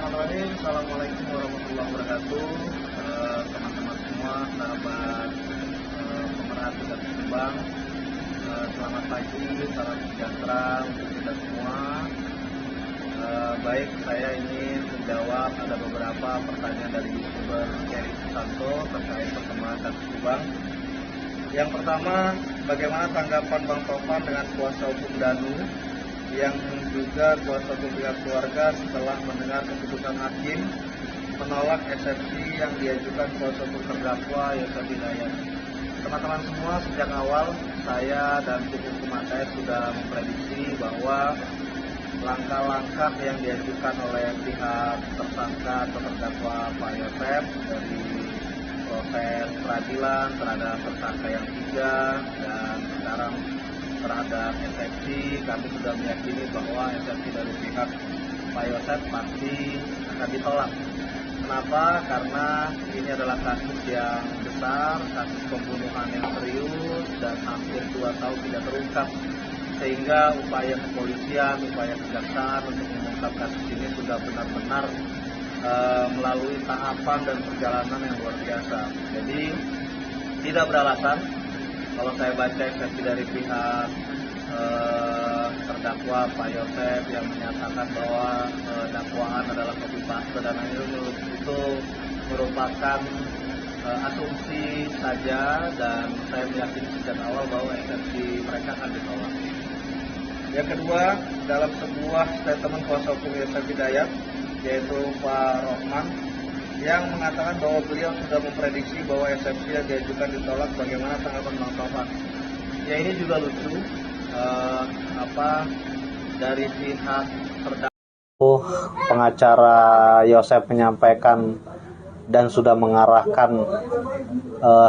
Bismillahirrahmanirrahim. Assalamualaikum warahmatullahi wabarakatuh. Teman-teman semua, sahabat pemerhati dan Subang. Selamat pagi, salam sejahtera untuk kita semua. Baik, saya ingin menjawab ada beberapa pertanyaan dari YouTuber Kerry Susanto terkait perkembangan kasus Subang. Yang pertama, bagaimana tanggapan Bang Tovan dengan kuasa hukum Danu yang juga kuasa hukum pihak keluarga setelah mendengar keputusan hakim menolak eksepsi yang diajukan kuasa hukum terdakwa Yosef Hidayat. Teman-teman semua, sejak awal saya dan tim hukum ATS sudah memprediksi bahwa langkah-langkah yang diajukan oleh pihak tersangka atau terdakwa Pak Yosef dari proses peradilan terhadap tersangka yang 3 dan sekarang terhadap eksepsi, kami sudah meyakini bahwa eksepsi dari pihak Pak Yosef pasti akan ditolak. Kenapa? Karena ini adalah kasus yang besar, kasus pembunuhan yang serius dan hampir 2 tahun tidak terungkap, sehingga upaya kepolisian, upaya kejaksaan untuk mengungkap kasus ini sudah benar-benar melalui tahapan dan perjalanan yang luar biasa. Jadi tidak beralasan kalau saya baca eksepsi dari pihak terdakwa Pak Yosef yang menyatakan bahwa dakwaan adalah copy paste dan itu merupakan asumsi saja, dan saya meyakini sejak awal bahwa eksepsi mereka akan ditolak. Yang kedua, dalam sebuah statement kuasa hukum Yosef Hidayat, yaitu Pak Rohman, yang mengatakan bahwa beliau sudah memprediksi bahwa eksepsi yang diajukan ditolak. Bagaimana tanggapan Bang Tovan? Ya, ini juga lucu. Dari pihak terdakwa, pengacara Yosef menyampaikan dan sudah mengarahkan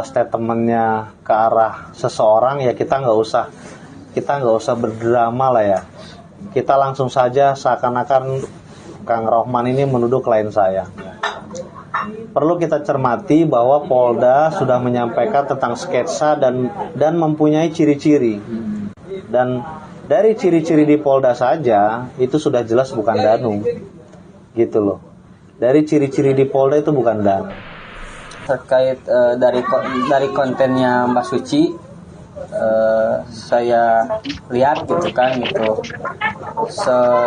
statementnya ke arah seseorang, ya kita nggak usah berdrama lah ya. Kita langsung saja seakan-akan Kang Rohman ini menuduh klien saya. Perlu kita cermati bahwa Polda sudah menyampaikan tentang sketsa dan mempunyai ciri-ciri. Dan dari ciri-ciri di Polda saja itu sudah jelas bukan Danu. Gitu loh. Dari ciri-ciri di Polda itu bukan Danu. Terkait dari kontennya Mbak Suci, saya lihat gitu kan gitu.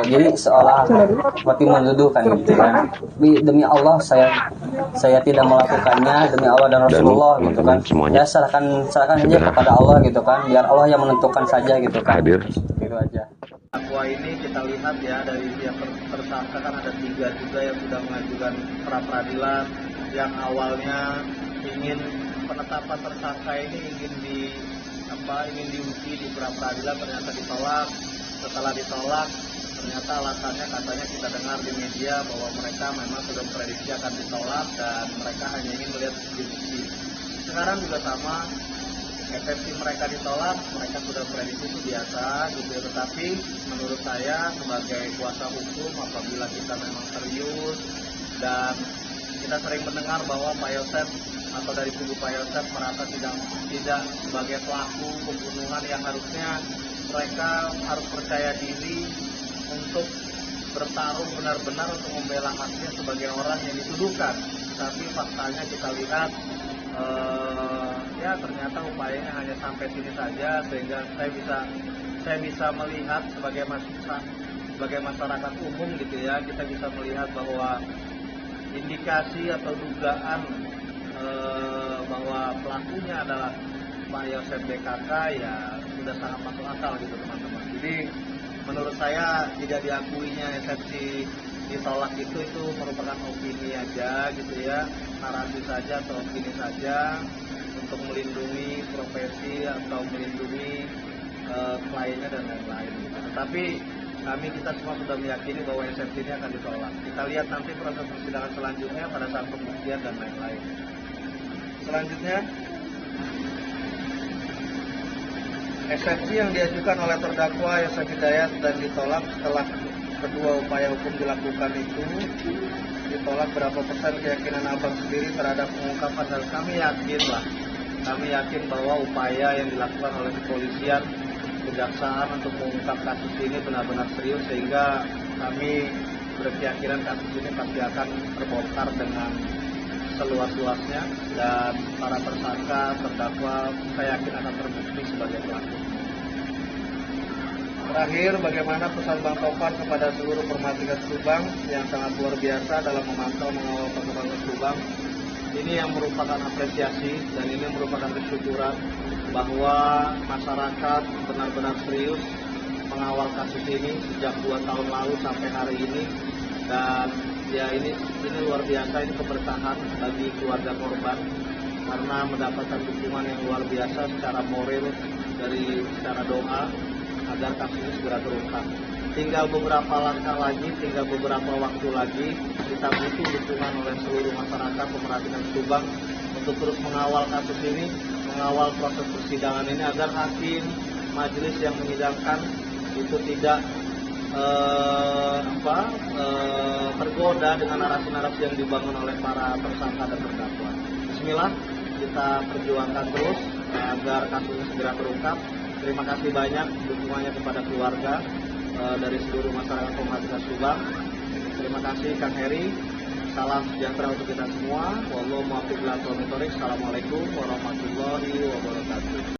Jadi seolah seperti menuduhkan gitu kan. Demi Allah saya tidak melakukannya, demi Allah dan Rasulullah gitu kan. Ya serahkan saja kepada Allah gitu kan. Biar Allah yang menentukan saja gitu kan. Gitu aja. Dakwa ini kita lihat ya, dari pihak tersangka kan ada 3 juga yang sudah mengajukan pra peradilan, yang awalnya ingin penetapan tersangka ini ingin diuji di pra peradilan, ternyata ditolak. Setelah ditolak, ternyata alasannya katanya kita dengar di media bahwa mereka memang sudah memprediksi akan ditolak dan mereka hanya ingin melihat bukti. Sekarang juga sama, eksepsi mereka ditolak, mereka sudah prediksi itu biasa gitu ya. Tetapi menurut saya sebagai kuasa hukum, apabila kita memang serius dan kita sering mendengar bahwa Pak Yosef atau dari kubu Pak Yosef merasa tidak sebagai pelaku pembunuhan, yang harusnya mereka harus percaya diri untuk bertarung benar-benar untuk membela haknya sebagai orang yang dituduhkan. Tapi faktanya kita lihat ya ternyata upayanya hanya sampai sini saja, sehingga saya bisa melihat sebagai masyarakat umum gitu ya, kita bisa melihat bahwa indikasi atau dugaan bahwa pelakunya adalah Pak Yosef BKK ya sudah sangat masuk akal gitu teman-teman. Jadi menurut saya tidak diakuinya eksepsi ditolak itu merupakan opini aja gitu ya, narasi saja atau opini saja untuk melindungi profesi atau melindungi kliennya dan lain-lain. Tetapi kita semua sudah meyakini bahwa eksepsi ini akan ditolak. Kita lihat nanti proses persidangan selanjutnya pada saat pembuktian dan lain-lain. Selanjutnya, eksepsi yang diajukan oleh terdakwa Yosef Hidayat dan ditolak setelah kedua upaya hukum dilakukan itu ditolak, berapa persen keyakinan Abang sendiri terhadap pengungkapan hal? Kami yakin bahwa upaya yang dilakukan oleh kepolisian, kejaksaan untuk mengungkap kasus ini benar-benar serius, sehingga kami berkeyakinan kasus ini pasti akan terbongkar dengan seluas-luasnya dan para tersangka terdakwa saya yakin akan terbukti sebagai pelaku. Terakhir, bagaimana pesan Bang Topan kepada seluruh Permatikas Subang yang sangat luar biasa dalam memantau mengawal perkembangan Subang. Ini yang merupakan apresiasi dan ini merupakan kesyukuran bahwa masyarakat benar-benar serius mengawal kasus ini sejak 2 tahun lalu sampai hari ini. Dan ya ini luar biasa, ini keberkahan bagi keluarga korban karena mendapatkan dukungan yang luar biasa secara moral dari secara doa agar kasus ini segera terungkap. Tinggal beberapa langkah lagi, tinggal beberapa waktu lagi, kita butuh dukungan oleh seluruh masyarakat Permatikan Subang untuk terus mengawal kasus ini, mengawal proses persidangan ini agar hakim, majelis yang menyidangkan itu tidak tergoda dengan narasi-narasi yang dibangun oleh para tersangka dan terdakwa. Bismillah, kita perjuangkan terus agar kasus ini segera terungkap. Terima kasih banyak dukungannya kepada keluarga dari seluruh masyarakat Permatikan Subang. Terima kasih Kang Heri. Salam sejahtera untuk kita semua. Wallahu muwaffiq ila aqwamit thoriq. Assalamualaikum warahmatullahi wabarakatuh.